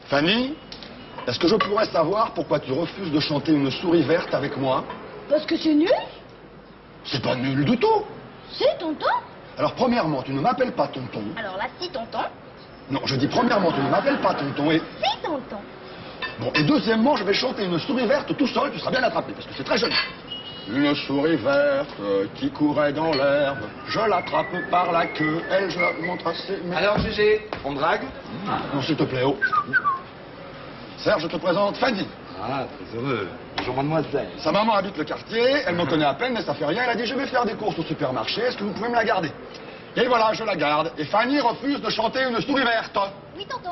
Fanny, est-ce que je pourrais savoir pourquoi tu refuses de chanter une souris verte avec moi? Parce que c'est nul. C'est pas nul du tout. C'est tonton. Alors premièrement, tu ne m'appelles pas tonton. Alors là, si tonton. Non, je dis premièrement, tu ne m'appelles pas tonton et... Si tonton. Bon, et deuxièmement, je vais chanter une souris verte tout seul, tu seras bien attrapé, parce que c'est très joli. Une souris verte qui courait dans l'herbe, je l'attrape par la queue, elle, je la montre assez... Alors, Gégé, on drague? Non, s'il te plaît, oh. Serge, je te présente Fanny. Ah, très heureux. Bonjour, mademoiselle. Sa maman habite le quartier, elle me connaît à peine, mais ça fait rien. Elle a dit, je vais faire des courses au supermarché, est-ce que vous pouvez me la garder? Et voilà, je la garde. Et Fanny refuse de chanter une souris verte. Oui, tonton.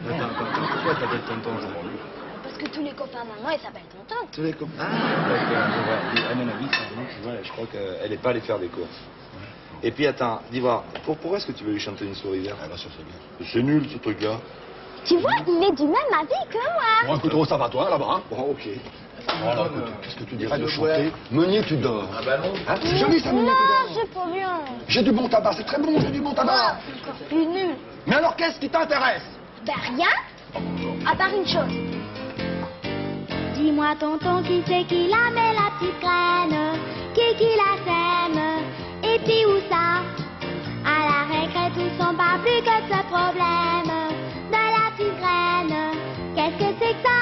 Attends, pourquoi t'appelles tonton aujourd'hui? Parce que tous les copains de maman, ils s'appellent tonton. Tous les copains. Ah, d'accord, je vois. À mon avis, tu vois, je crois qu'elle n'est pas allée faire des courses. Et puis, attends, dis-moi, pourquoi est-ce que tu veux lui chanter une souris verte? Ah bah ça c'est bien. C'est nul, ce truc-là. Tu vois, il est du même avis que moi. Bon, écoute, oh, ça va toi, là-bas, hein? Bon, ok. Alors, écoute, qu'est-ce que tu dirais de chanter Meunier, tu dors. Ah bah non. Hein, c'est joli ça, Meunier, tu Non, dors. c'est pas bien. J'ai du bon tabac, c'est très bon, j'ai du bon tabac. C'est encore plus nul. Mais alors, qu'est-ce qui t'intéresse? Ben rien, à part une chose. Dis-moi tonton, qui c'est qui la met la petite graine? Qui la sème? Et puis où ça? À la récré, tous on parle plus que de ce problème de la petite graine. Qu'est-ce que c'est que ça?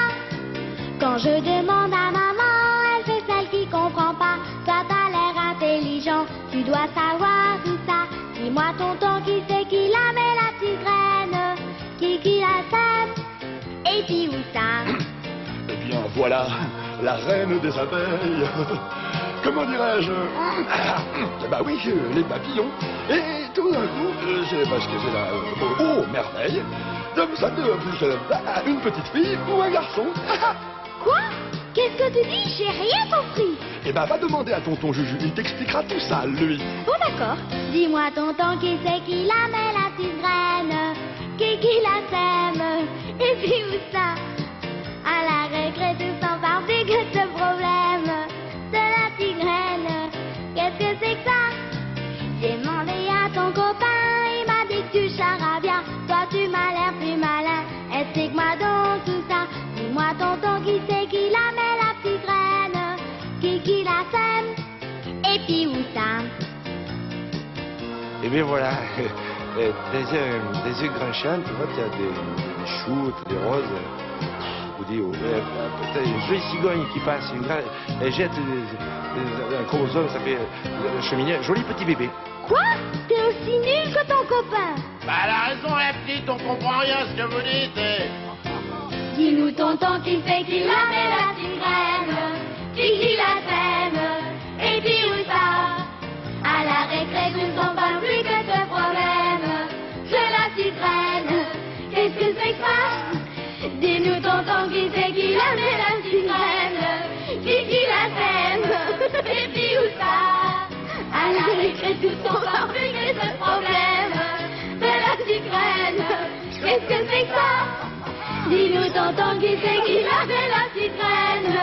Quand je demande à maman, elle fait celle qui comprend pas. Toi t'as l'air intelligent, tu dois savoir tout ça. Dis-moi tonton, qui c'est qui la met la petite graine? Qui la sème? Et puis où ça? Eh bien, voilà, la reine des abeilles. Comment dirais-je? Eh ben oui, les papillons. Et tout d'un coup, je sais pas ce que c'est là. Oh, merveille! Ça de une petite fille ou un garçon. Quoi? Qu'est-ce que tu dis? J'ai rien compris. Eh ben, va demander à tonton Juju, il t'expliquera tout ça, lui. Bon d'accord. Dis-moi tonton, qui c'est qui la met la petite graine? Qui la sème? Et puis où ça? À la récré, tous en parlent plus que ce problème de la petite graine. Qu'est-ce que c'est que ça? J'ai demandé à ton copain, il m'a dit que tu charras bien. Toi tu m'as l'air plus malin, explique-moi donc tout ça. Dis-moi tonton, qui c'est qui la met la petite graine? Qui la sème? Et puis où ça? Et bien voilà, des yeux grinchants, tu vois, tu as des choux, des roses. Je vous dis, peut-être une jolie cigogne qui passe, elle jette un chromosome, ça fait la cheminée, joli petit bébé. Quoi? T'es aussi nul que ton copain. Bah elle a raison la petite, on comprend rien ce que vous dites. Dis-nous tonton, qui c'est qui la met la petite graine? Qui la sème? Et puis où ça? À la récré, nous n'en parle plus que ce problème de la petite graine. Qu'est-ce que c'est que ça? Dis-nous tonton, qui c'est qui la met la petite graine? Qui la sème? Et puis où ça? À la récré, tous on parle plus que ce problème de la petite graine. Qu'est-ce que c'est que ça? Dis-nous tonton, qui c'est qui la met la petite graine?